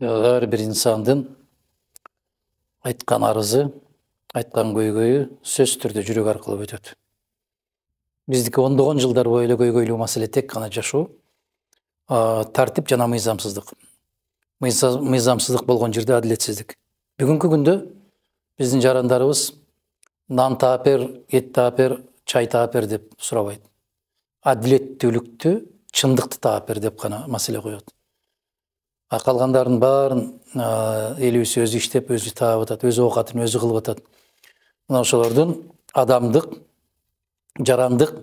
Ар бир инсандын айткан арызы, айткан көйгөйү сөз түрдө жүрөк аркылуу өтөт. Биздики ондогон жылдар бою эле көйгөйлүү маселе тек гана жашоо, тартип жана мыйзамсыздык. Мыйзамсыздык болгон жерде адилетсиздик. Бүгүнкү күндө биздин жарандарыбыз нан таап бер, эт таап бер, чай таап бер деп сурабайт. Адилеттүүлүктү, чындыкты таап бер деп гана маселе коет. Калгандардын баарын элибиз өзү иштеп, өзү таап атат, өз оокатын өзү кылып атат. Мына ошолордун адамдык, жарандык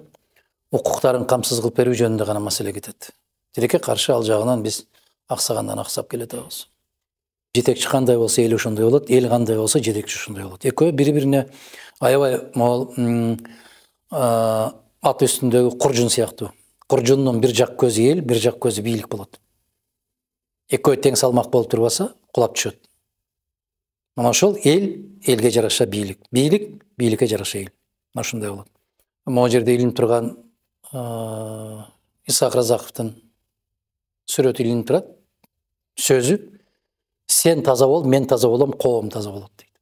укуктарын камсыз кылып берүү жөнүндө гана маселе кетет. Тилекке каршы ал жагынан биз аксагандан аксап келатабыз. Жетекчи кандай болсо эл ошондой болот, эл кандай болсо жетекчи ошондой болот. Экөө бири-бирине аябай могул ат үстүндөгү куржун сыяктуу. Куржундун бир жак көзү эл, бир жак көзү бийлик болот. Экөө тең салмак болуп турбаса, кулап түшөт. Мына ошол эл, элге жараша бийлик, бийлик, бийликке жараша эл. Мына ушундай болот. Могу жерде илинип турган Исаак Разаковдун сүрөтү илинип турат. Сөзү: сен таза бол, мен таза болом, коом таза болот дейт.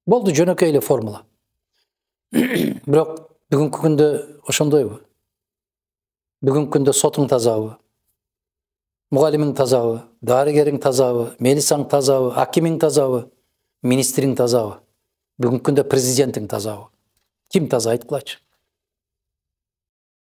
Болду, жөнөкөй эле формула. Бирок бүгүнкү күндө ошондойбу? Бүгүнкү күндө сотуң тазабы? Мугалимиң тазабы? Дарыгериң тазабы? Милисаң тазабы? Акимиң тазабы? Министриң тазабы? Бүгүнкү күндө президентиң тазабы? Ким таза айткылачы?